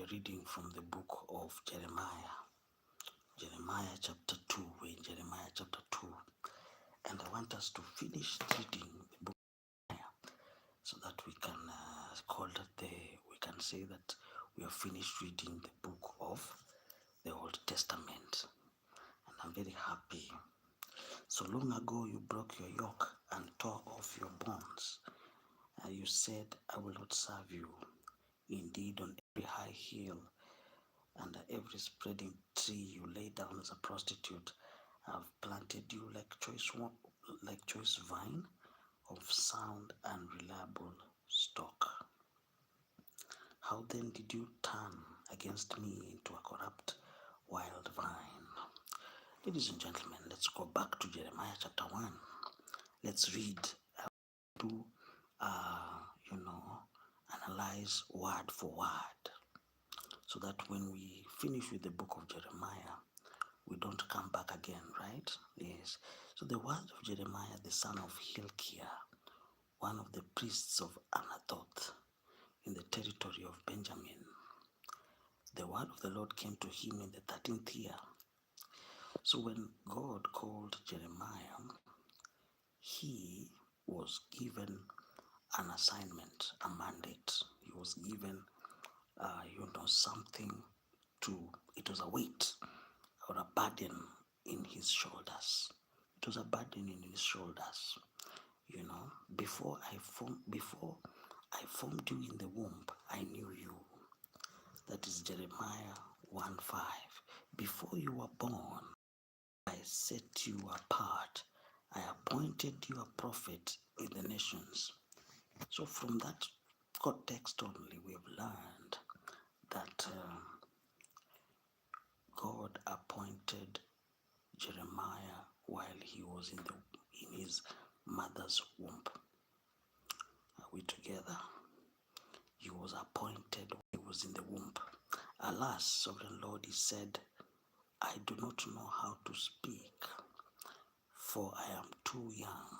we're reading from the book of Jeremiah. Jeremiah chapter 2. We're in Jeremiah chapter 2. And I want us to finish reading the book of Jeremiah so that we can we can say that we have finished reading the book of the Old Testament. And I'm very happy. So long ago you broke your yoke and tore off your bonds. And you said, I will not serve you. Indeed, on every high hill, under every spreading tree you lay down as a prostitute. I've planted you like choice vine of sound and reliable stock. How then did you turn against me into a corrupt wild vine? Ladies and gentlemen, let's go back to Jeremiah chapter 1. Let's read, analyze word for word, so that when we finish with the book of Jeremiah, we don't come back again, right? Yes. So the words of Jeremiah, the son of Hilkiah, one of the priests of Anathoth in the territory of Benjamin. The word of the Lord came to him in the 13th year. So when God called Jeremiah, he was given an assignment, a mandate. He was given, something it was a weight or a burden in his shoulders. It was a burden in his shoulders. Before I formed you in the womb, I knew you. That is Jeremiah 1:5. Before you were born, I set you apart. I appointed you a prophet in the nations. So from that context only, we have learned that God appointed Jeremiah while he was in his mother's womb. Are we together? He was appointed when he was in the womb. Alas, sovereign Lord, he said, I do not know how to speak, for I am too young.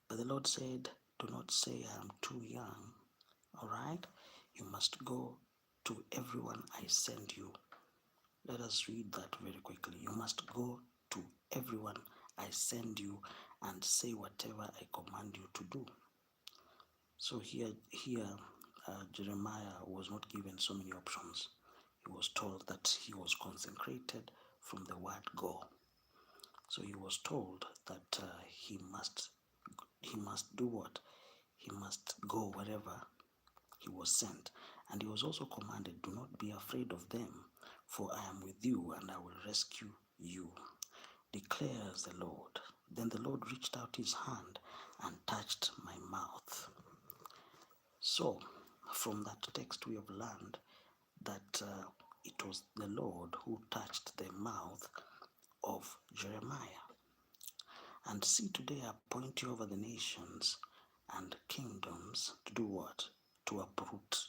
But the Lord said, do not say I am too young. All right? You must go to everyone I send you. Let us read that very quickly. You must go to everyone I send you and say whatever I command you to do. So here, Jeremiah was not given so many options. He was told that he was consecrated from the word go. So he was told that he must do what? He must go wherever he was sent. And he was also commanded, do not be afraid of them, for I am with you and I will rescue you, declares the Lord. Then the Lord reached out his hand and touched my mouth. So from that text we have learned that it was the Lord who touched the mouth of Jeremiah. And see, today I appoint you over the nations and kingdoms to do what? To uproot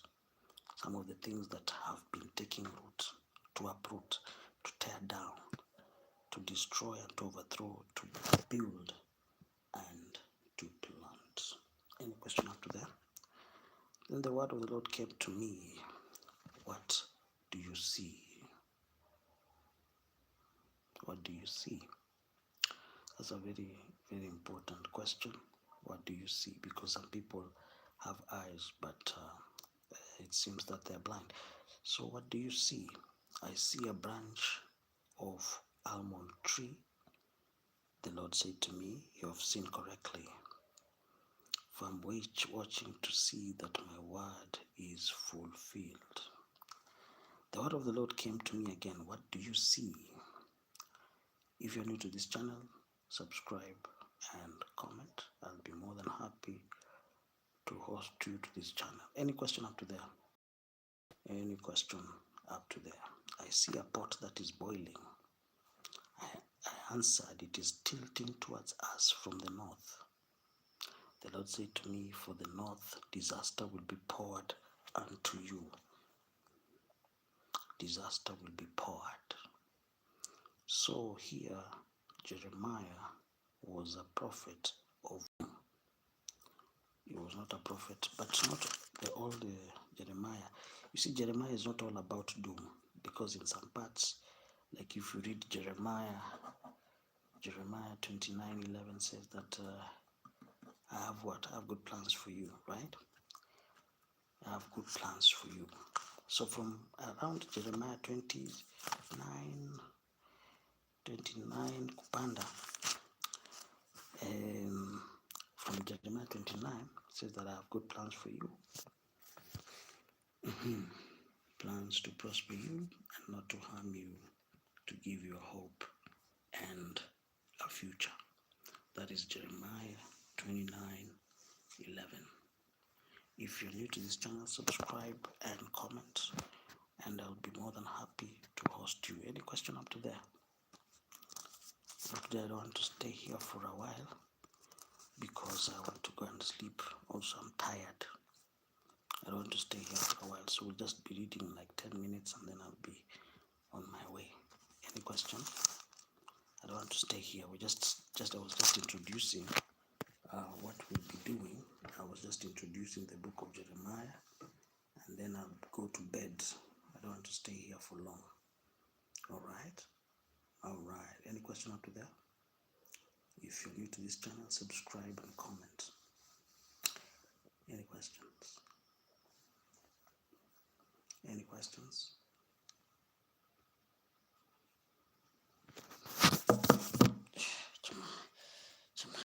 some of the things that have been taking root, to uproot, to tear down, to destroy and to overthrow, to build and to plant. Any question up to there? Then the word of the Lord came to me. What do you see? What do you see? That's a very, very important question. What do you see? Because some people have eyes, but it seems that they're blind. So what do you see? I see a branch of almond tree. The Lord said to me, you have seen correctly. For I'm watching to see that my word is fulfilled. The word of the Lord came to me again. What do you see? If you're new to this channel, subscribe and comment. I'll be more than happy to host you to this channel. Any question up to there? Any question up to there? I see a pot that is boiling. I answered, it is tilting towards us from the north. The Lord said to me, for the north, disaster will be poured unto you. Disaster will be poured. So here, Jeremiah was a prophet of whom? He was not a prophet, but not all the Jeremiah. You see, Jeremiah is not all about doom, because in some parts, like if you read Jeremiah 29:11 says that I have what? I have good plans for you, right? I have good plans for you. So from around Jeremiah 29 kupanda, from Jeremiah 29 says that I have good plans for you. Plans to prosper you and not to harm you, to give you a hope and a future. That is Jeremiah 29:11. If you're new to this channel, subscribe and comment, and I'll be more than happy to host you. Any question up to there? But today I don't want to stay here for a while because I want to go and sleep. Also, I'm tired. I don't want to stay here for a while, so we'll just be reading like 10 minutes and then I'll be on my way. Any question? I don't want to stay here. I was just introducing what we'll be doing. I was just introducing the book of Jeremiah, and then I'll go to bed. I don't want to stay here for long. All right. Any question up to there? If you're new to this channel, subscribe and comment. Any questions?